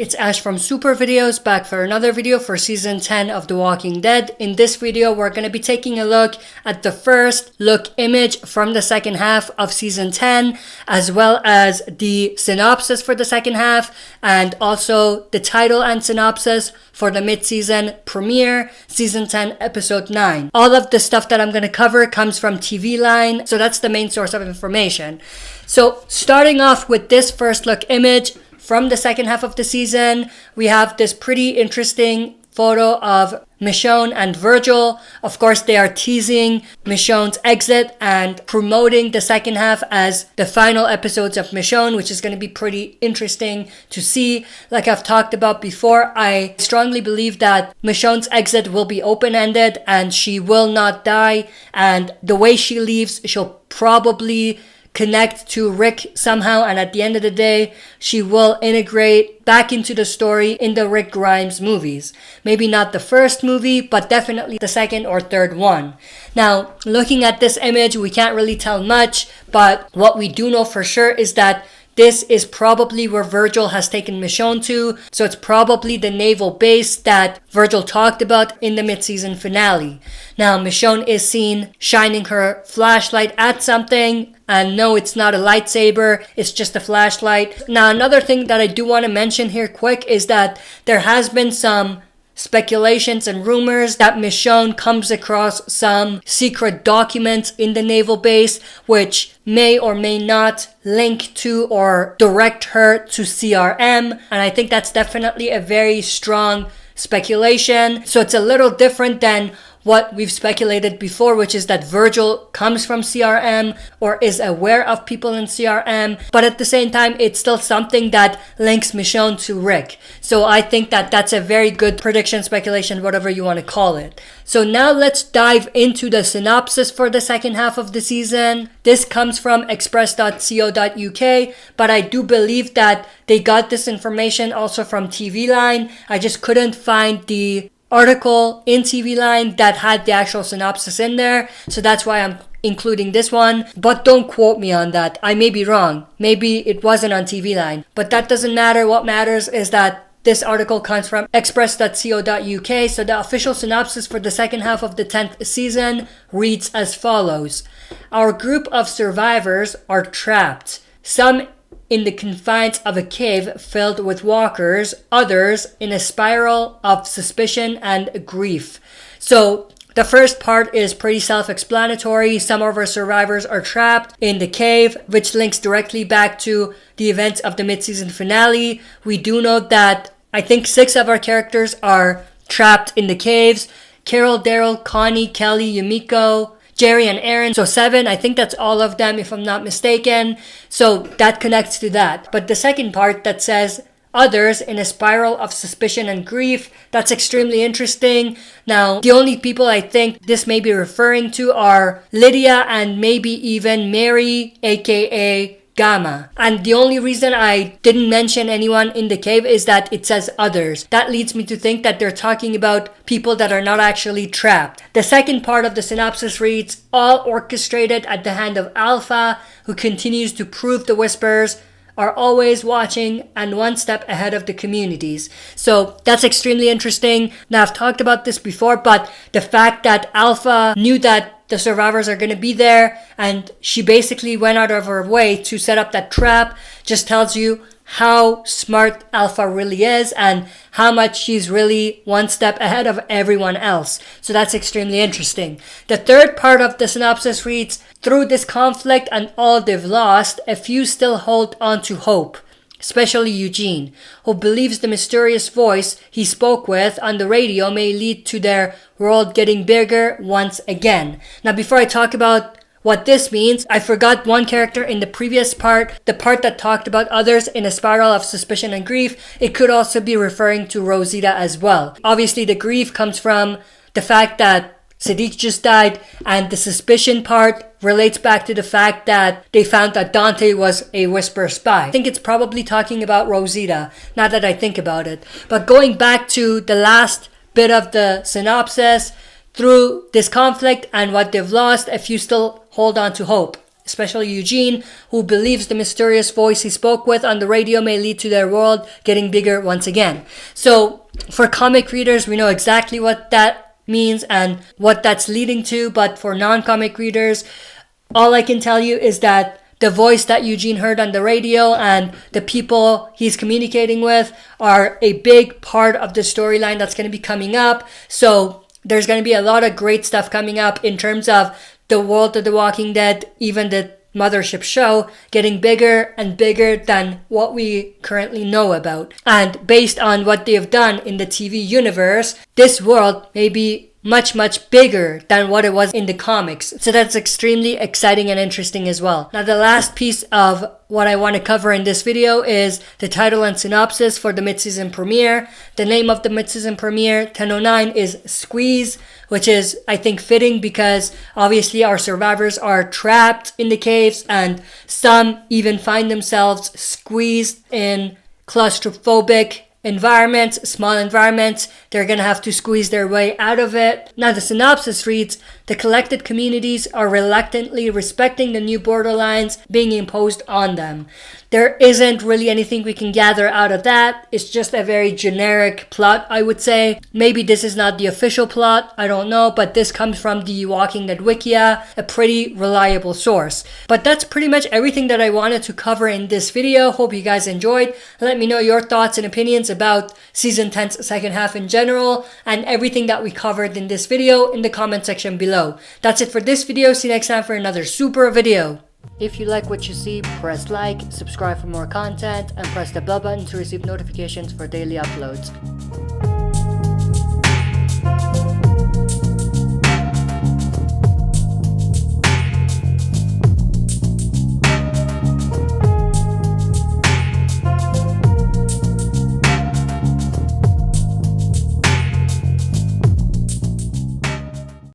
It's Ash from Super Videos, back for another video for Season 10 of The Walking Dead. In this video, we're going to be taking a look at the first look image from the second half of Season 10, as well as the synopsis for the second half, and also the title and synopsis for the mid-season premiere, Season 10, Episode 9. All of the stuff that I'm going to cover comes from TV Line, so that's the main source of information. So, starting off with this first look image, from the second half of the season, we have this pretty interesting photo of Michonne and Virgil. Of course, they are teasing Michonne's exit and promoting the second half as the final episodes of Michonne, which is going to be pretty interesting to see. Like I've talked about before, I strongly believe that Michonne's exit will be open-ended and she will not die. And the way she leaves, she'll probably connect to Rick somehow, and at the end of the day, she will integrate back into the story in the Rick Grimes movies. Maybe not the first movie, but definitely the second or third one. Now, looking at this image, we can't really tell much, but what we do know for sure is that this is probably where Virgil has taken Michonne to, so it's probably the naval base that Virgil talked about in the mid-season finale. Now, Michonne is seen shining her flashlight at something, and no, it's not a lightsaber, it's just a flashlight. Now, another thing that I do want to mention here quick is that there has been some speculations and rumors that Michonne comes across some secret documents in the naval base which may or may not link to or direct her to CRM, and I think that's definitely a very strong speculation. So it's a little different than what we've speculated before, which is that Virgil comes from CRM or is aware of people in CRM, but at the same time, it's still something that links Michonne to Rick. So I think that that's a very good prediction, speculation, whatever you want to call it. So now let's dive into the synopsis for the second half of the season. This comes from express.co.uk, but I do believe that they got this information also from TV Line. I just couldn't find the article in TV Line that had the actual synopsis in there, so that's why I'm including this one, but don't quote me on that. I may be wrong. Maybe it wasn't on TV Line, but that doesn't matter. What matters is that this article comes from express.co.uk, so the official synopsis for the second half of the 10th season reads as follows. Our group of survivors are trapped. Some in the confines of a cave filled with walkers, others in a spiral of suspicion and grief. So the first part is pretty self-explanatory. Some of our survivors are trapped in the cave, which links directly back to the events of the mid-season finale. We do know that I think 6 of our characters are trapped in the caves. Carol, Daryl, Connie, Kelly, Yumiko, Jerry and Aaron. So 7, I think that's all of them if I'm not mistaken. So that connects to that. But the second part that says others in a spiral of suspicion and grief, that's extremely interesting. Now, the only people I think this may be referring to are Lydia and maybe even Mary, aka Gamma. And the only reason I didn't mention anyone in the cave is that it says others. That leads me to think that they're talking about people that are not actually trapped. The second part of the synopsis reads, all orchestrated at the hand of Alpha, who continues to prove the Whispers are always watching and one step ahead of the communities. So that's extremely interesting. Now, I've talked about this before, but the fact that Alpha knew that the survivors are going to be there and she basically went out of her way to set up that trap just tells you how smart Alpha really is and how much she's really one step ahead of everyone else. So that's extremely interesting. The third part of the synopsis reads, through this conflict and all they've lost, a few still hold on to hope. Especially Eugene, who believes the mysterious voice he spoke with on the radio may lead to their world getting bigger once again. Now, before I talk about what this means, I forgot one character in the previous part, the part that talked about others in a spiral of suspicion and grief. It could also be referring to Rosita as well. Obviously, the grief comes from the fact that Sadiq just died, and the suspicion part relates back to the fact that they found that Dante was a Whisper spy. I think it's probably talking about Rosita, now that I think about it. But going back to the last bit of the synopsis, through this conflict and what they've lost, a few still hold on to hope. especially Eugene, who believes the mysterious voice he spoke with on the radio may lead to their world getting bigger once again. So for comic readers, we know exactly what that means and what that's leading to, but for non-comic readers, all I can tell you is that the voice that Eugene heard on the radio and the people he's communicating with are a big part of the storyline that's going to be coming up. So there's going to be a lot of great stuff coming up in terms of the world of The Walking Dead, even the Mothership show, getting bigger and bigger than what we currently know about. And based on what they have done in the TV universe, this world may be much bigger than what it was in the comics. So that's extremely exciting and interesting as well. Now the last piece of what I want to cover in this video is the title and synopsis for the mid-season premiere. The name of the mid-season premiere 1009 is Squeeze, which is I think fitting because obviously our survivors are trapped in the caves and some even find themselves squeezed in claustrophobic environments, small environments. They're gonna have to squeeze their way out of it. Now the synopsis reads, the collected communities are reluctantly respecting the new borderlines being imposed on them. There isn't really anything we can gather out of that. It's just a very generic plot, I would say. Maybe this is not the official plot, I don't know, but this comes from the Walking Dead Wikia, a pretty reliable source. But that's pretty much everything that I wanted to cover in this video. Hope you guys enjoyed. Let me know your thoughts and opinions about Season 10's second half in general and everything that we covered in this video in the comment section below. That's it for this video. See you next time for another super video. If you like what you see, press like, subscribe for more content, and press the bell button to receive notifications for daily uploads.